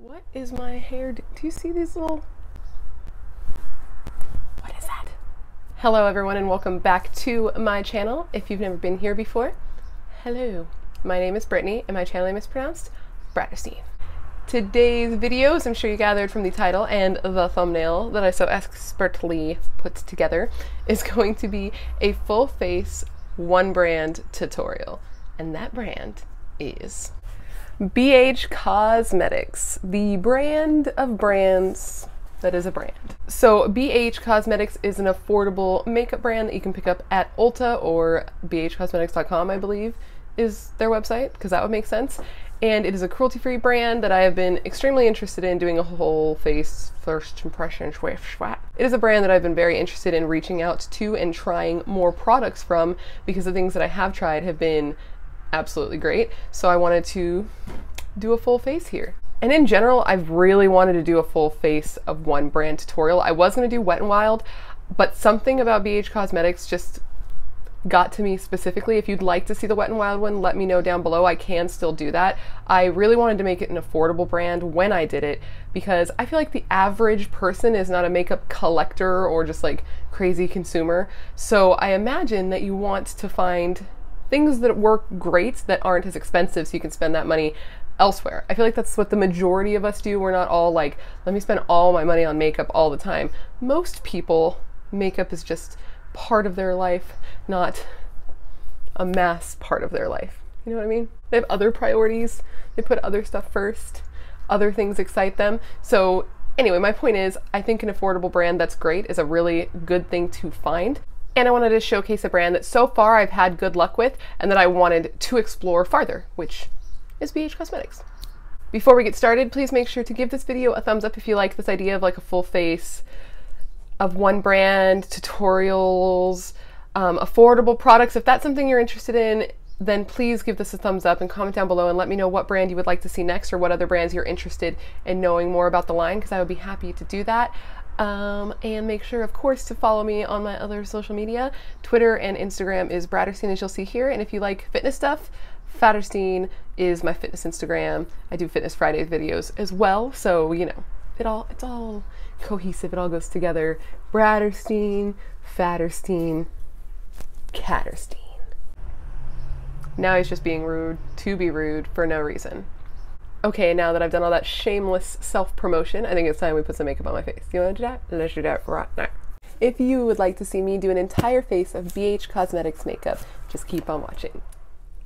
What is my hair do you see these little... What is that? Hello everyone and welcome back to my channel. If you've never been here before, hello. My name is Brittany and my channel name is pronounced Bratterstein. Today's video, as I'm sure you gathered from the title and the thumbnail that I so expertly put together, is going to be a full face one brand tutorial. And that brand is BH Cosmetics, the brand of brands that is a brand. So BH Cosmetics is an affordable makeup brand that you can pick up at Ulta or bhcosmetics.com, I believe is their website, because that would make sense. And it is a cruelty-free brand that I have been extremely interested in doing a whole face first impression swat. It is a brand that I've been very interested in reaching out to and trying more products from, because the things that I have tried have been absolutely great. So I wanted to do a full face here. And in general, I've really wanted to do a full face of one brand tutorial. I was going to do Wet n Wild, but something about BH Cosmetics just got to me specifically. If you'd like to see the Wet n Wild one, let me know down below. I can still do that. I really wanted to make it an affordable brand when I did it, because I feel like the average person is not a makeup collector or just like crazy consumer. So I imagine that you want to find things that work great that aren't as expensive so you can spend that money elsewhere. I feel like that's what the majority of us do. We're not all like, let me spend all my money on makeup all the time. Most people, makeup is just part of their life, not a mass part of their life. You know what I mean? They have other priorities. They put other stuff first. Other things excite them. So anyway, my point is, I think an affordable brand that's great is a really good thing to find. And I wanted to showcase a brand that so far I've had good luck with and that I wanted to explore farther, which is BH Cosmetics. Before we get started, please make sure to give this video a thumbs up if you like this idea of like a full face of one brand, tutorials, affordable products. If that's something you're interested in, then please give this a thumbs up and comment down below and let me know what brand you would like to see next or what other brands you're interested in knowing more about the line, because I would be happy to do that. And make sure, of course, to follow me on my other social media. Twitter and Instagram is Bratterstein, as you'll see here. And if you like fitness stuff, Fatterstein is my fitness Instagram. I do Fitness Fridays videos as well. So, you know, it's all cohesive. It all goes together. Bratterstein, Fatterstein, Catterstein. Now he's just being rude to be rude for no reason. Okay, now that I've done all that shameless self-promotion, I think it's time we put some makeup on my face. You want to do that? Let's do that right now. If you would like to see me do an entire face of BH Cosmetics makeup, just keep on watching.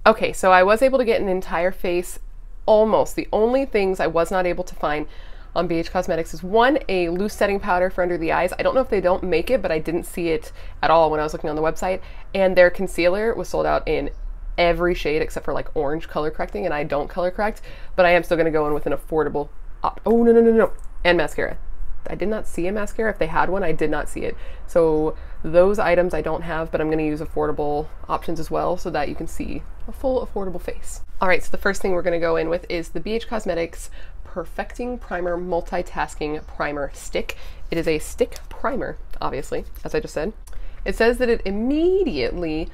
Okay, so I was able to get an entire face almost. The only things I was not able to find on BH Cosmetics is one, a loose setting powder for under the eyes. I don't know if they don't make it, but I didn't see it at all when I was looking on the website. And their concealer was sold out in every shade except for like orange color correcting, and I don't color correct, but I am still going to go in with an affordable oh no, and mascara. I did not see a mascara. If they had one, I did not see it. So those items I don't have, but I'm going to use affordable options as well so that you can see a full affordable face. All right, so the first thing we're going to go in with is the BH Cosmetics Perfecting Primer Multitasking Primer Stick. It is a stick primer, obviously, as I just said. It says that it immediately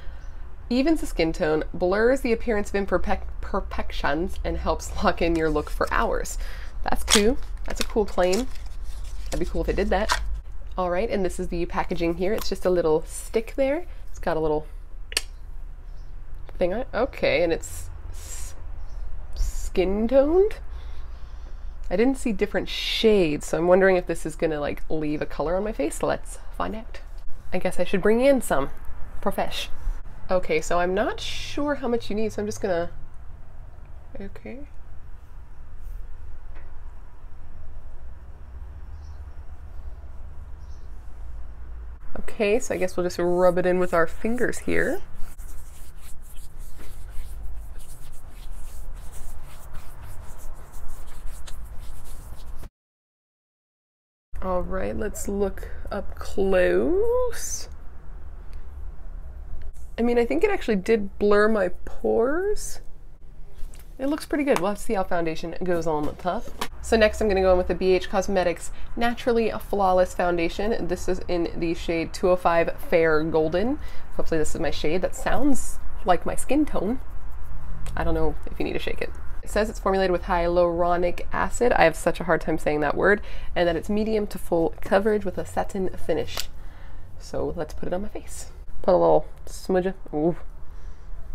evens the skin tone, blurs the appearance of imperfections, and helps lock in your look for hours. That's cool. That's a cool claim. That'd be cool if it did that. All right, and this is the packaging here. It's just a little stick there. It's got a little thing on it. Okay, and it's skin toned. I didn't see different shades, so I'm wondering if this is gonna like leave a color on my face. Let's find out. I guess I should bring in some profesh. Okay, so I'm not sure how much you need, so I'm just gonna, okay. Okay, so I guess we'll just rub it in with our fingers here. All right, let's look up close. I mean, I think it actually did blur my pores. It looks pretty good. We'll have to see how foundation goes on the top. So next I'm going to go in with the BH Cosmetics Naturally Flawless Foundation. This is in the shade 205 Fair Golden. Hopefully this is my shade. That sounds like my skin tone. I don't know if you need to shake it. It says it's formulated with hyaluronic acid. I have such a hard time saying that word. And that it's medium to full coverage with a satin finish. So let's put it on my face. Put a little smudge of, ooh,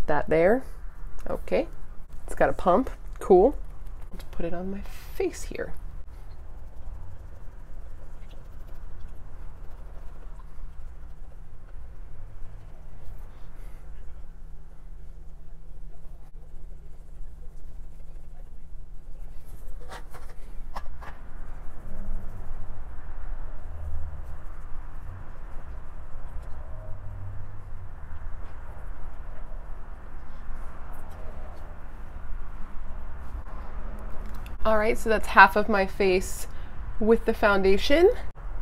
that there. Okay. It's got a pump. Cool. Let's put it on my face here. Alright, so that's half of my face with the foundation.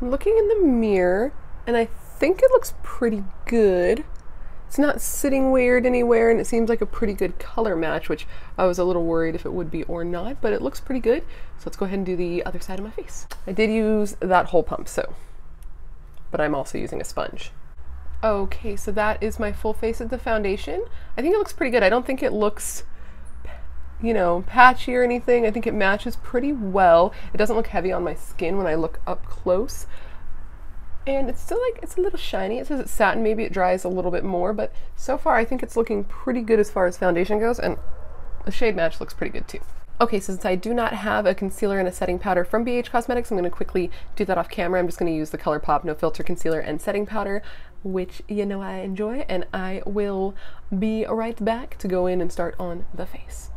I'm looking in the mirror, and I think it looks pretty good. It's not sitting weird anywhere, and it seems like a pretty good color match, which I was a little worried if it would be or not, but it looks pretty good. So let's go ahead and do the other side of my face. I did use that whole pump, but I'm also using a sponge. Okay, so that is my full face of the foundation. I think it looks pretty good. I don't think it looks, you know, patchy or anything. I think it matches pretty well. It doesn't look heavy on my skin when I look up close. And it's still like, it's a little shiny. It says it's satin, maybe it dries a little bit more, but so far I think it's looking pretty good as far as foundation goes, and the shade match looks pretty good too. Okay, so since I do not have a concealer and a setting powder from BH Cosmetics, I'm gonna quickly do that off camera. I'm just gonna use the ColourPop No Filter Concealer and Setting Powder, which you know I enjoy, and I will be right back to go in and start on the face.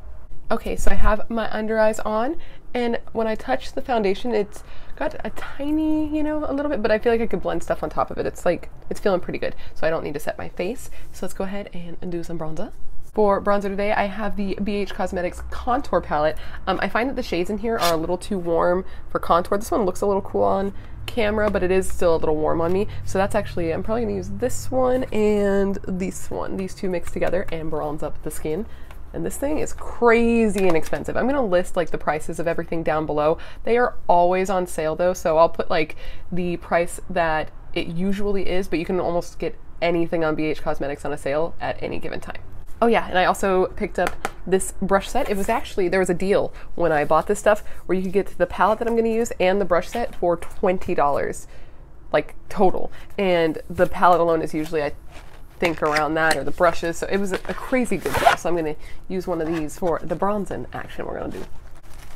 Okay, so I have my under eyes on, and when I touch the foundation, it's got a tiny, you know, a little bit, but I feel like I could blend stuff on top of it. It's like, it's feeling pretty good, so I don't need to set my face. So let's go ahead and do some bronzer. For bronzer today, I have the BH Cosmetics Contour Palette. I find that the shades in here are a little too warm for contour. This one looks a little cool on camera, but it is still a little warm on me. So that's actually, I'm probably gonna use this one and this one. These two mixed together and bronze up the skin. And this thing is crazy inexpensive. I'm gonna list like the prices of everything down below. They are always on sale though, so I'll put like the price that it usually is, but you can almost get anything on BH Cosmetics on a sale at any given time. Oh yeah, and I also picked up this brush set. It was actually, there was a deal when I bought this stuff where you could get the palette that I'm gonna use and the brush set for $20, like total. And the palette alone is usually, I think, around that, or the brushes, so it was a crazy good deal. So I'm gonna use one of these for the bronzing action we're gonna do.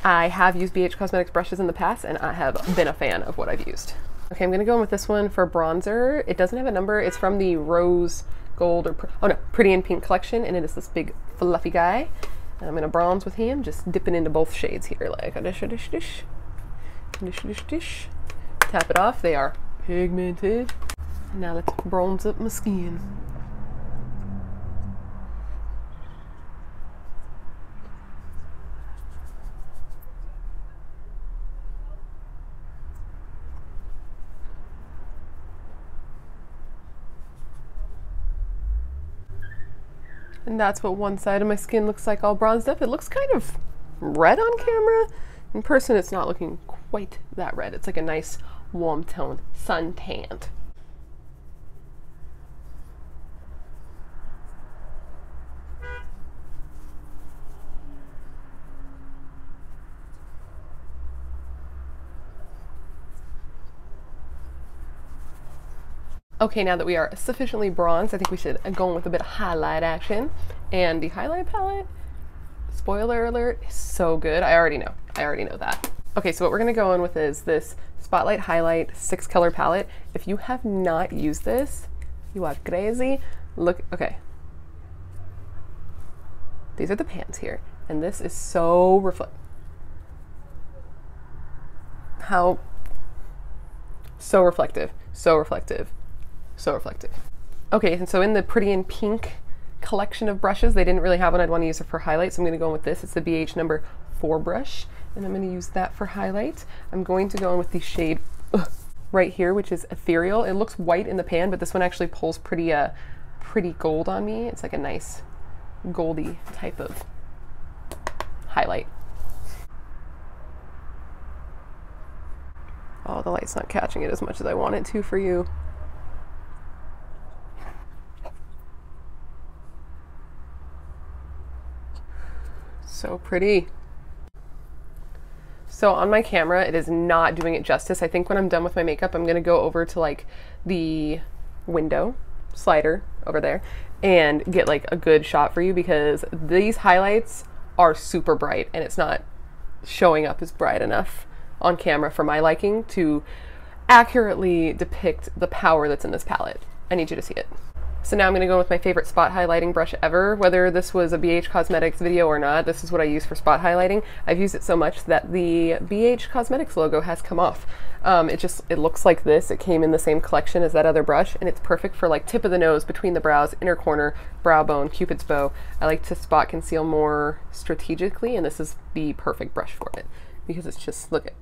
I have used BH Cosmetics brushes in the past, and I have been a fan of what I've used. Okay, I'm gonna go in with this one for bronzer. It doesn't have a number. It's from the Rose Gold, or oh no, Pretty in Pink collection, and it is this big fluffy guy. And I'm gonna bronze with him, just dipping into both shades here, like a dish, dish, dish, dish, dish, dish. Tap it off. They are pigmented. And now let's bronze up my skin. And that's what one side of my skin looks like all bronzed up. It looks kind of red on camera. In person, it's not looking quite that red. It's like a nice warm tone, sun tanned. Okay, now that we are sufficiently bronzed, I think we should go in with a bit of highlight action. And the highlight palette, spoiler alert, is so good. I already know that. Okay, so what we're gonna go in with is this Spotlight Highlight 6-color palette. If you have not used this, you are crazy. Look, okay. These are the pans here, and this is so so reflective, so reflective. So reflective. Okay, and so in the Pretty in Pink collection of brushes, they didn't really have one I'd want to use it for highlight, so I'm going to go in with this. It's the BH number 4 brush, and I'm going to use that for highlight. I'm going to go in with the shade right here, which is Ethereal. It looks white in the pan, but this one actually pulls pretty gold on me. It's like a nice goldy type of highlight. Oh, the light's not catching it as much as I want it to for you. So pretty. So on my camera, it is not doing it justice. I think when I'm done with my makeup, I'm gonna go over to like the window slider over there and get like a good shot for you, because these highlights are super bright and it's not showing up as bright enough on camera for my liking to accurately depict the power that's in this palette. I need you to see it. So now I'm going to go with my favorite spot highlighting brush ever. Whether this was a BH Cosmetics video or not, this is what I use for spot highlighting. I've used it so much that the BH Cosmetics logo has come off. It looks like this. It came in the same collection as that other brush, and it's perfect for like tip of the nose, between the brows, inner corner, brow bone, cupid's bow. I like to spot conceal more strategically, and this is the perfect brush for it, because it's just, look at,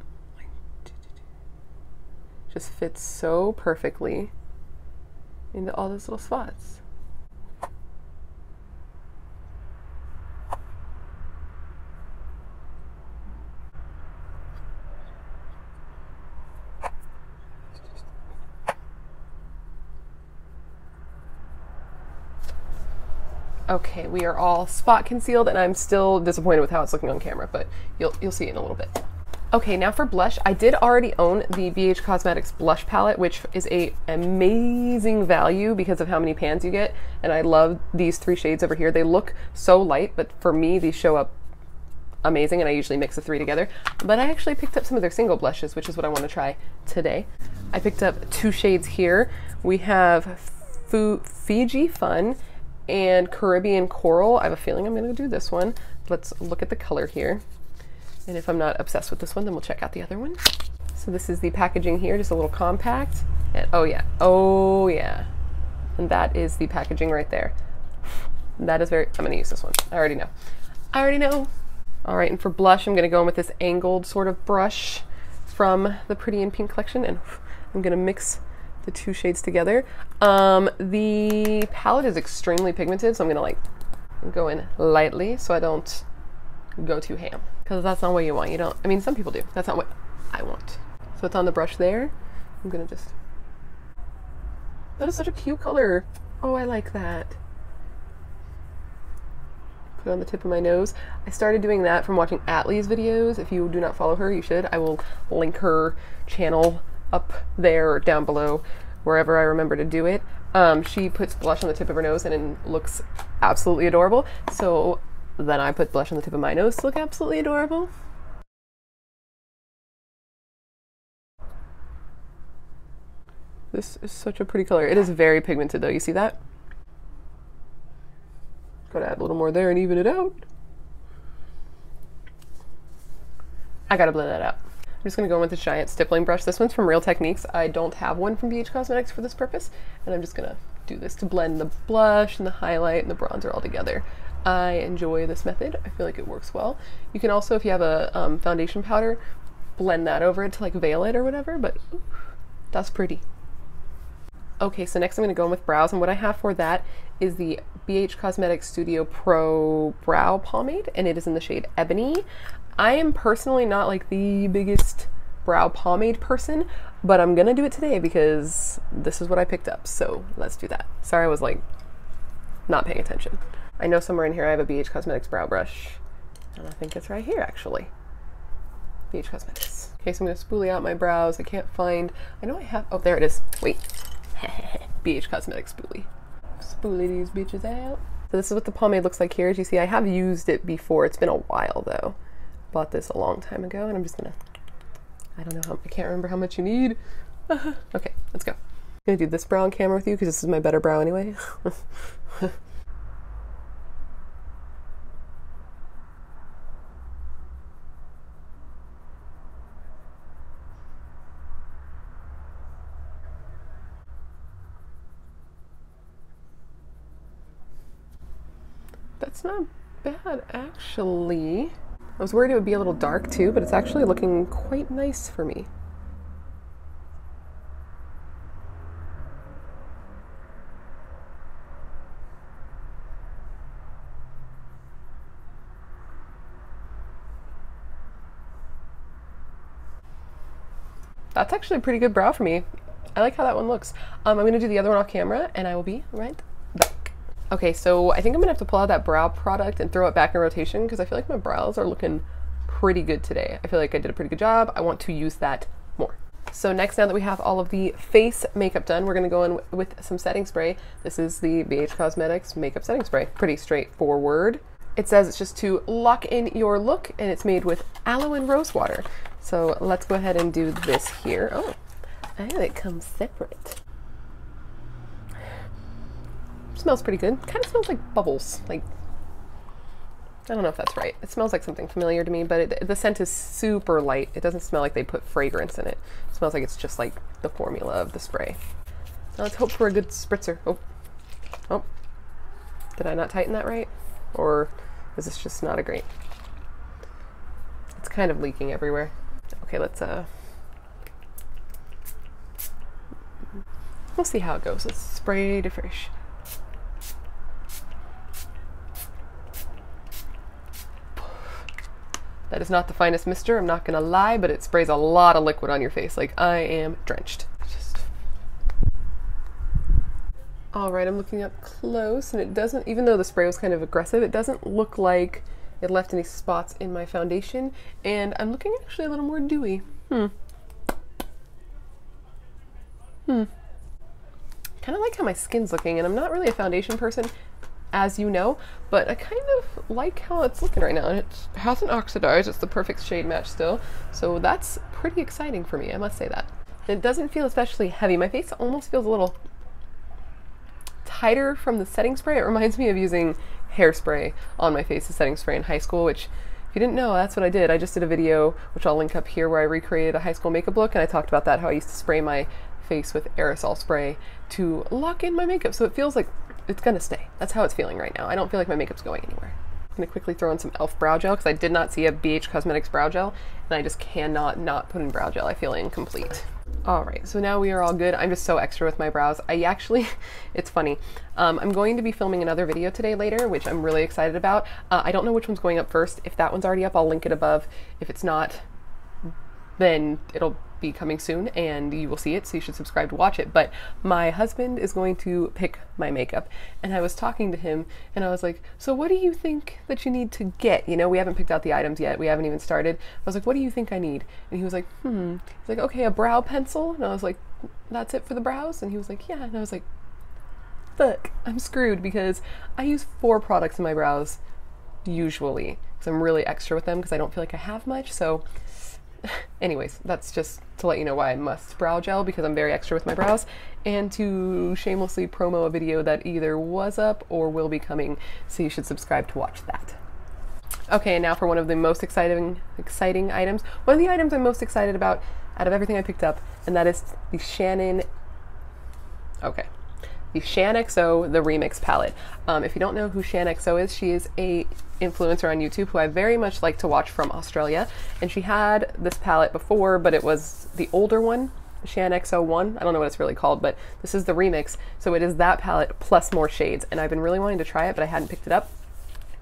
just fits so perfectly into all those little spots. Okay, we are all spot concealed, and I'm still disappointed with how it's looking on camera, but you'll see it in a little bit. Okay, now for blush. I did already own the BH Cosmetics blush palette, which is an amazing value because of how many pans you get, and I love these 3 shades over here. They look so light, but for me, these show up amazing, and I usually mix the 3 together. But I actually picked up some of their single blushes, which is what I want to try today. I picked up 2 shades here. We have Fiji Fun and Caribbean Coral. I have a feeling I'm going to do this one. Let's look at the color here. And if I'm not obsessed with this one, then we'll check out the other one. So this is the packaging here, just a little compact. And oh yeah. And that is the packaging right there. That is very, I'm gonna use this one. I already know. All right, and for blush, I'm gonna go in with this angled sort of brush from the Pretty in Pink collection, and I'm gonna mix the 2 shades together. The palette is extremely pigmented, so I'm gonna like go in lightly so I don't go too ham, because that's not what you want. You don't, I mean, some people do. That's not what I want. So it's on the brush there. I'm gonna just, that is such a cute color. Oh, I like that. Put it on the tip of my nose. I started doing that from watching Atlee's videos. If you do not follow her, you should. I will link her channel up there or down below, wherever I remember to do it. She puts blush on the tip of her nose and it looks absolutely adorable. So then I put blush on the tip of my nose to look absolutely adorable. This is such a pretty color. It is very pigmented though, you see that? Gotta add a little more there and even it out. I gotta blend that out. I'm just gonna go in with this giant stippling brush. This one's from Real Techniques. I don't have one from BH Cosmetics for this purpose, and I'm just gonna do this to blend the blush and the highlight and the bronzer all together. I enjoy this method. I feel like it works well. You can also, if you have a foundation powder, blend that over it to like veil it or whatever, but ooh, that's pretty. Okay, so next I'm gonna go in with brows, and what I have for that is the BH Cosmetics Studio Pro Brow Pomade, and it is in the shade Ebony. I am personally not like the biggest brow pomade person, but I'm gonna do it today because this is what I picked up, so let's do that. Sorry, I was like not paying attention. I know somewhere in here I have a BH Cosmetics brow brush, and I think it's right here actually. BH Cosmetics. Okay, so I'm gonna spoolie out my brows. I can't find, I know I have, oh there it is, wait. BH Cosmetics spoolie. Spoolie these bitches out. So this is what the pomade looks like here. As you see, I have used it before. It's been a while though. Bought this a long time ago, and I'm just gonna, I don't know how, I can't remember how much you need. Okay, let's go. I'm gonna do this brow on camera with you because this is my better brow anyway. That's not bad, actually. I was worried it would be a little dark too, but it's actually looking quite nice for me. That's actually a pretty good brow for me. I like how that one looks. I'm gonna do the other one off camera, and I will be right back. Okay, so I think I'm gonna have to pull out that brow product and throw it back in rotation because I feel like my brows are looking pretty good today. I feel like I did a pretty good job. I want to use that more. So next, now that we have all of the face makeup done, we're gonna go in with some setting spray. This is the BH Cosmetics makeup setting spray. Pretty straightforward. It says it's just to lock in your look, and it's made with aloe and rose water. So let's go ahead and do this here. Oh, it comes separate. Smells pretty good. Kind of smells like bubbles. Like, I don't know if that's right. It smells like something familiar to me, but the scent is super light. It doesn't smell like they put fragrance in it. It smells like it's just like the formula of the spray. Now let's hope for a good spritzer. Oh, did I not tighten that right? Or is this just not a great? It's kind of leaking everywhere. Okay, we'll see how it goes. Let's spray to fresh. That is not the finest mister, I'm not gonna lie, but it sprays a lot of liquid on your face. Like, I am drenched. All right, I'm looking up close, and it doesn't, even though the spray was kind of aggressive, it doesn't look like it left any spots in my foundation, and I'm looking actually a little more dewy. Kind of like how my skin's looking, and I'm not really a foundation person, as you know, but I kind of like how it's looking right now, and it hasn't oxidized. It's the perfect shade match still, so that's pretty exciting for me, I must say that. It doesn't feel especially heavy. My face almost feels a little tighter from the setting spray. It reminds me of using hairspray on my face as setting spray in high school, which, if you didn't know, that's what I did. I just did a video, which I'll link up here, where I recreated a high school makeup look, and I talked about that, how I used to spray my face with aerosol spray to lock in my makeup, so it feels like it's gonna stay. That's how it's feeling right now. I don't feel like my makeup's going anywhere. I'm gonna quickly throw in some e.l.f. brow gel, because I did not see a BH Cosmetics brow gel, and I just cannot not put in brow gel. I feel incomplete. All right, so now we are all good. I'm just so extra with my brows. I actually, it's funny. I'm going to be filming another video today later, which I'm really excited about. I don't know which one's going up first. If that one's already up, I'll link it above. If it's not, then it'll be coming soon and you will see it, so you should subscribe to watch it. But my husband is going to pick my makeup, and I was talking to him and I was like, so what do you think that you need to get? You know, we haven't picked out the items yet. We haven't even started. I was like, what do you think I need? And he was like, He's like, okay, a brow pencil. And I was like, that's it for the brows? And he was like, yeah. And I was like, fuck, I'm screwed, because I use 4 products in my brows usually, because I'm really extra with them because I don't feel like I have much. So anyways, that's just to let you know why I must brow gel, because I'm very extra with my brows, and to shamelessly promo a video that either was up or will be coming, so you should subscribe to watch that. Okay, now for one of the most exciting items. One of the items I'm most excited about out of everything I picked up, and that is the Shaaanxo, the Remix palette. If you don't know who Shaaanxo is, she is a influencer on YouTube who I very much like to watch, from Australia, and she had this palette before, but it was the older one, Shaaanxo 1. I don't know what it's really called, but this is the Remix, so it is that palette plus more shades, and I've been really wanting to try it, but I hadn't picked it up,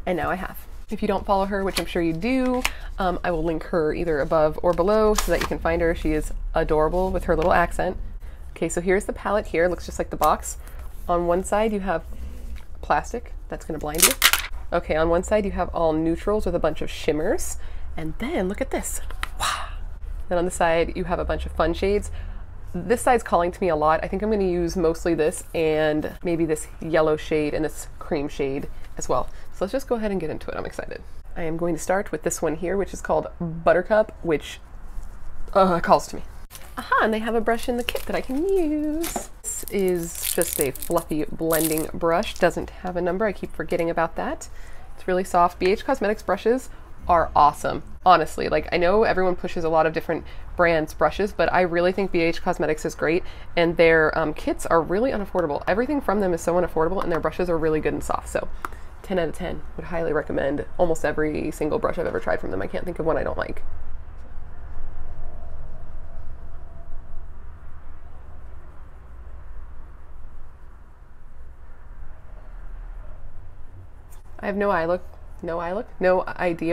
and now I have. If you don't follow her, which I'm sure you do, I will link her either above or below so that you can find her. She is adorable with her little accent. Okay, so here's the palette here. It looks just like the box. On one side you have plastic, that's gonna blind you. Okay, on one side you have all neutrals with a bunch of shimmers, and then look at this. Wow. Then on the side you have a bunch of fun shades. This side's calling to me a lot. I think I'm gonna use mostly this, and maybe this yellow shade and this cream shade as well. So let's just go ahead and get into it. I'm excited. I am going to start with this one here, which is called Buttercup, which calls to me. Aha, and they have a brush in the kit that I can use. This is just a fluffy blending brush. Doesn't have a number. I keep forgetting about that. It's really soft. BH Cosmetics brushes are awesome. Honestly, like, I know everyone pushes a lot of different brands' brushes, but I really think BH Cosmetics is great, and their kits are really unaffordable. Everything from them is so unaffordable, and their brushes are really good and soft. So 10 out of 10. Would highly recommend almost every single brush I've ever tried from them. I can't think of one I don't like. I have no idea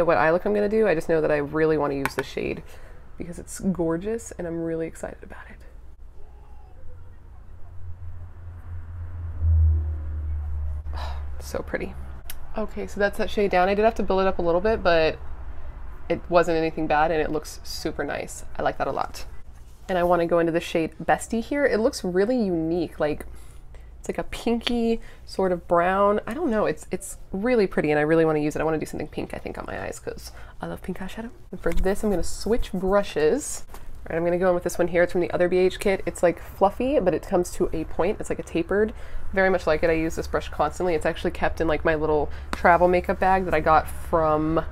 what eye look I'm gonna do. I just know that I really want to use the shade because it's gorgeous and I'm really excited about it. So pretty. Okay, so that's that shade down. I did have to build it up a little bit, but it wasn't anything bad and it looks super nice. I like that a lot. And I want to go into the shade Bestie here. It looks really unique. Like, it's like a pinky sort of brown. I don't know. It's really pretty and I really want to use it. I want to do something pink, I think, on my eyes because I love pink eyeshadow. And for this, I'm going to switch brushes. All right, I'm going to go in with this one here. It's from the other BH kit. It's like fluffy, but it comes to a point. It's like a tapered. Very much like it. I use this brush constantly. It's actually kept in like my little travel makeup bag that I got from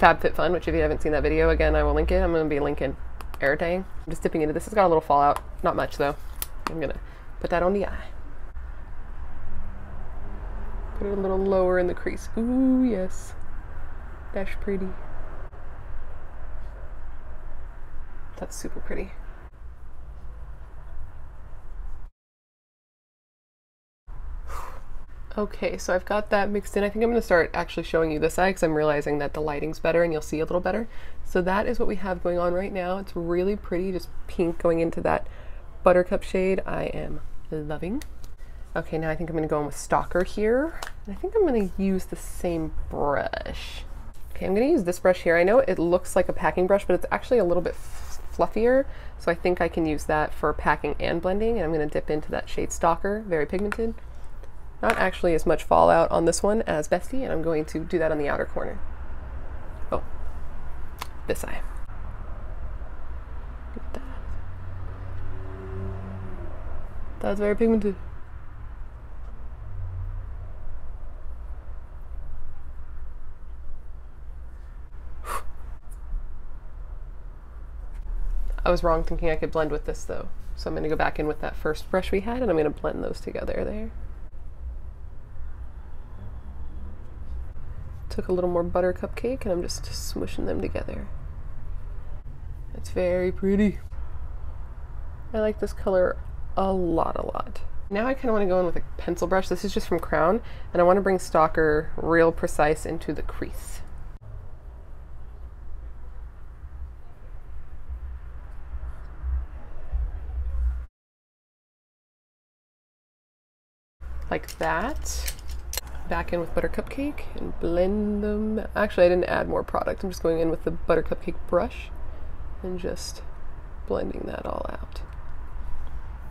FabFitFun, which if you haven't seen that video, again, I will link it. I'm going to be linking everything. I'm just dipping into this. It's got a little fallout. Not much though. I'm going to put that on the eye. Put it a little lower in the crease. Ooh, yes. That's pretty. That's super pretty. Okay, so I've got that mixed in. I think I'm going to start actually showing you this eye because I'm realizing that the lighting's better and you'll see a little better. So that is what we have going on right now. It's really pretty, just pink going into that buttercup shade. I am loving. Okay, now I think I'm going to go in with Stalker here. And I think I'm going to use the same brush. Okay, I'm going to use this brush here. I know it looks like a packing brush, but it's actually a little bit fluffier. So I think I can use that for packing and blending. And I'm going to dip into that shade Stalker, very pigmented. Not actually as much fallout on this one as Bestie, and I'm going to do that on the outer corner. Oh, this eye. Look at that. That's very pigmented. I was wrong thinking I could blend with this though. So I'm going to go back in with that first brush we had, and I'm going to blend those together there. Took a little more buttercup cake and I'm just smushing them together. It's very pretty. I like this color a lot. Now I kind of want to go in with a pencil brush. This is just from Crown, and I want to bring Stalker real precise into the crease. Like that. Back in with buttercup cake and blend them. Actually, I didn't add more product. I'm just going in with the buttercup cake brush and just blending that all out.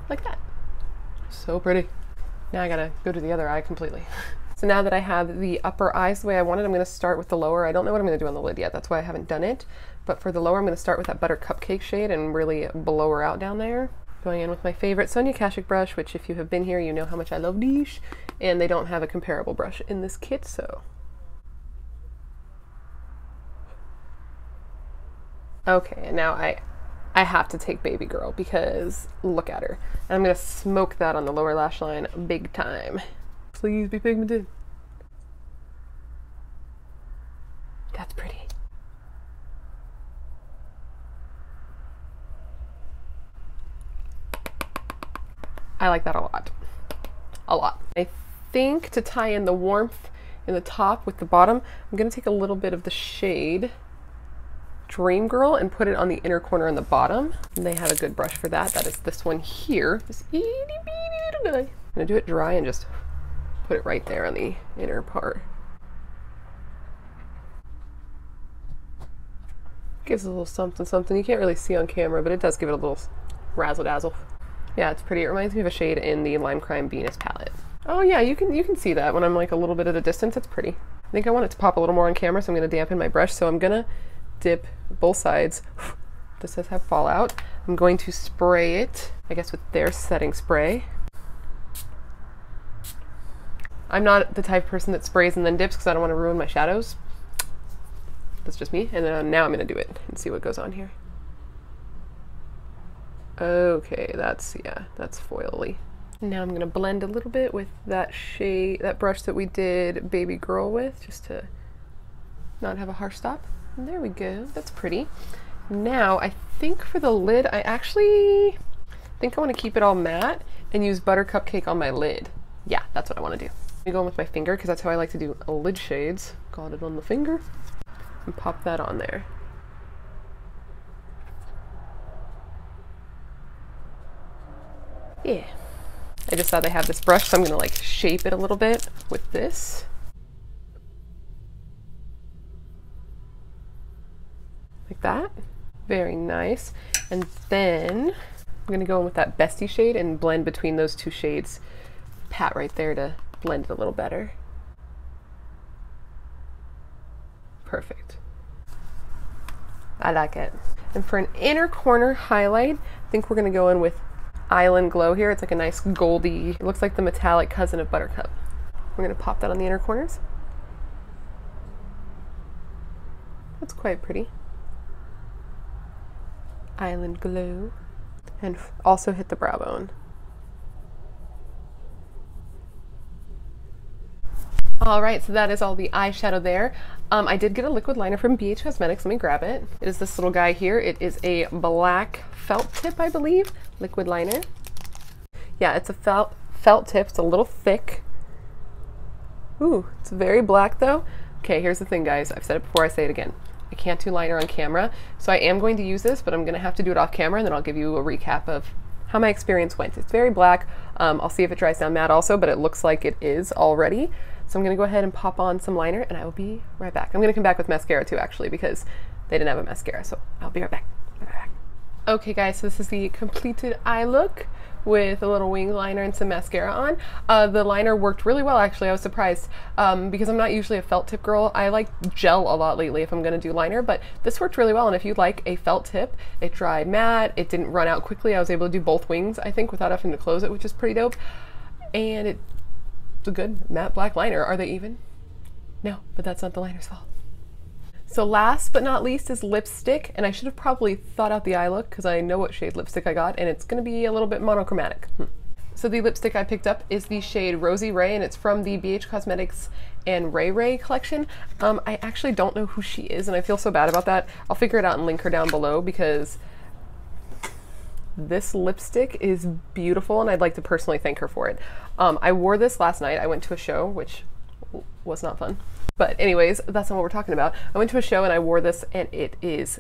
Like that. So pretty. Now I gotta go to the other eye completely. So now that I have the upper eyes the way I wanted, I'm gonna start with the lower. I don't know what I'm gonna do on the lid yet. That's why I haven't done it. But for the lower, I'm gonna start with that buttercup cake shade and really blow her out down there. Going in with my favorite Sonia Kashuk brush, which if you have been here, you know how much I love these. And they don't have a comparable brush in this kit, so. Okay, and now I have to take Baby Girl because look at her. And I'm gonna smoke that on the lower lash line big time. Please be pigmented. That's pretty. I like that a lot. A lot. I think to tie in the warmth in the top with the bottom, I'm going to take a little bit of the shade Dream Girl and put it on the inner corner on the bottom. And they have a good brush for that. That is this one here. This itty bitty little guy. I'm going to do it dry and just put it right there on the inner part. Gives a little something something. You can't really see on camera, but it does give it a little razzle dazzle. Yeah, it's pretty. It reminds me of a shade in the Lime Crime Venus palette. Oh yeah, you can see that when I'm like a little bit at a distance. It's pretty. I think I want it to pop a little more on camera, so I'm going to dampen my brush. So I'm going to dip both sides. This does have fallout. I'm going to spray it, I guess, with their setting spray. I'm not the type of person that sprays and then dips because I don't want to ruin my shadows. That's just me. And then now I'm going to do it and see what goes on here. Okay, that's foily. Now I'm gonna blend a little bit with that shade, that brush that we did Baby Girl with, just to not have a harsh stop. And there we go, that's pretty. Now, I think for the lid, I actually think I wanna keep it all matte and use Buttercup Cake on my lid. Yeah, that's what I wanna do. I'm going with my finger, because that's how I like to do lid shades. Got it on the finger, and pop that on there. Yeah. I just saw they have this brush, so I'm gonna like shape it a little bit with this. Like that. Very nice. And then I'm gonna go in with that Bestie shade and blend between those two shades. Pat right there to blend it a little better. Perfect. I like it. And for an inner corner highlight, I think we're gonna go in with Island Glow here. It's like a nice goldy, it looks like the metallic cousin of Buttercup. We're gonna pop that on the inner corners. That's quite pretty. Island Glow. And also hit the brow bone. All right, so that is all the eyeshadow there. I did get a liquid liner from BH Cosmetics. Let me grab it. It is this little guy here. It is a black felt tip, I believe, liquid liner. Yeah, it's a felt tip. It's a little thick. Ooh, it's very black though. Okay, here's the thing, guys. I've said it before, I say it again. I can't do liner on camera, so I am going to use this, but I'm gonna have to do it off camera, and then I'll give you a recap of how my experience went. It's very black. I'll see if it dries down matte also, but it looks like it is already. So I'm gonna go ahead and pop on some liner, and I will be right back. I'm gonna come back with mascara too, actually, because they didn't have a mascara, so I'll be right back. Okay guys, so this is the completed eye look with a little wing liner and some mascara on. The liner worked really well, actually. I was surprised because I'm not usually a felt tip girl. I like gel a lot lately if I'm gonna do liner, but this worked really well. And if you like a felt tip, it dried matte, it didn't run out quickly. I was able to do both wings, I think, without having to close it, which is pretty dope. And it's a good matte black liner. Are they even? No, but that's not the liner's fault. So last but not least is lipstick, and I should have probably thought out the eye look because I know what shade lipstick I got, and it's going to be a little bit monochromatic. So the lipstick I picked up is the shade Rosey Raye, and it's from the BH Cosmetics and Raye collection. I actually don't know who she is, and I feel so bad about that. I'll figure it out and link her down below because this lipstick is beautiful, and I'd like to personally thank her for it. I wore this last night. I went to a show, which was not fun. But anyways, that's not what we're talking about. I went to a show and I wore this, and it is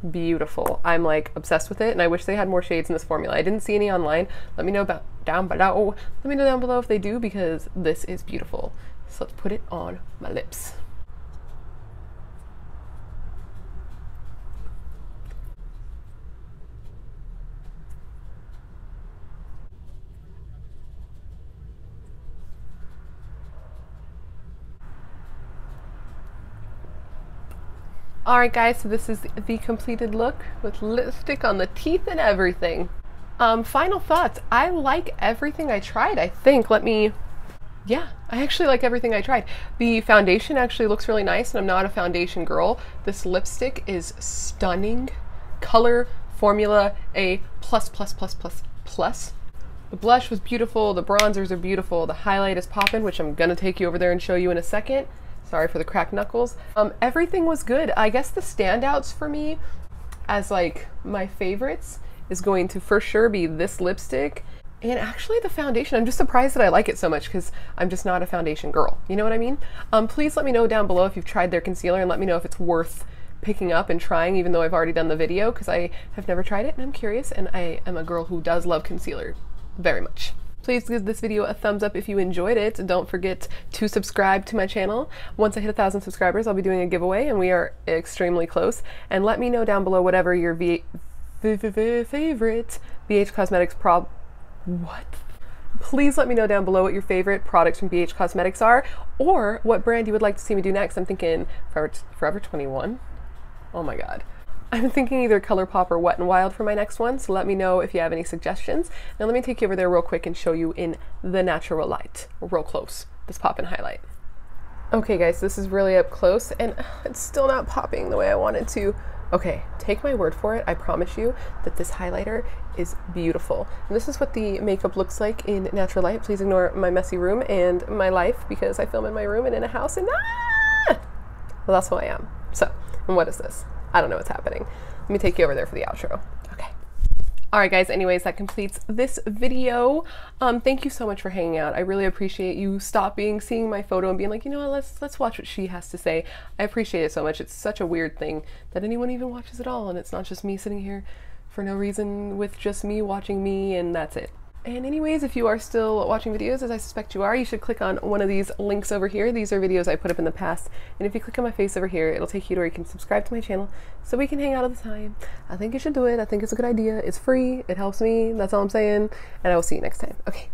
beautiful. I'm like obsessed with it, and I wish they had more shades in this formula. I didn't see any online. Let me know down below. Let me know down below if they do, because this is beautiful. So let's put it on my lips. Alright guys, so this is the completed look with lipstick on the teeth and everything. Final thoughts. I like everything I tried, I think. Yeah, I actually like everything I tried. The foundation actually looks really nice, and I'm not a foundation girl. This lipstick is stunning. Color, formula, A+++++. The blush was beautiful, the bronzers are beautiful, the highlight is poppin', which I'm gonna take you over there and show you in a second. Sorry for the cracked knuckles. Everything was good. I guess the standouts for me as like my favorites is going to for sure be this lipstick and actually the foundation. I'm just surprised that I like it so much because I'm just not a foundation girl. You know what I mean? Please let me know down below if you've tried their concealer, and let me know if it's worth picking up and trying, even though I've already done the video, because I have never tried it and I'm curious, and I am a girl who does love concealer very much. Please give this video a thumbs up if you enjoyed it. Don't forget to subscribe to my channel. Once I hit 1,000 subscribers, I'll be doing a giveaway, and we are extremely close. And let me know down below whatever your favorite BH Cosmetics Please let me know down below what your favorite products from BH Cosmetics are, or what brand you would like to see me do next. I'm thinking Forever 21. Oh my god. I'm thinking either ColourPop or Wet n Wild for my next one, so let me know if you have any suggestions. Now let me take you over there real quick and show you in the natural light, real close, this pop and highlight. Okay guys, this is really up close, and it's still not popping the way I wanted to. Okay, take my word for it, I promise you that this highlighter is beautiful. And this is what the makeup looks like in natural light. Please ignore my messy room and my life, because I film in my room and in a house, and well, that's who I am. So, and what is this? I don't know what's happening. Let me take you over there for the outro. Okay. Alright guys, anyways, that completes this video. Thank you so much for hanging out. I really appreciate you seeing my photo and being like, you know what, let's watch what she has to say. I appreciate it so much. It's such a weird thing that anyone even watches at all, and it's not just me sitting here for no reason with just me watching me, and that's it. And anyways, if you are still watching videos, as I suspect you are, you should click on one of these links over here. These are videos I put up in the past. And if you click on my face over here, it'll take you to where you can subscribe to my channel so we can hang out all the time. I think you should do it. I think it's a good idea. It's free. It helps me. That's all I'm saying. And I will see you next time. Okay.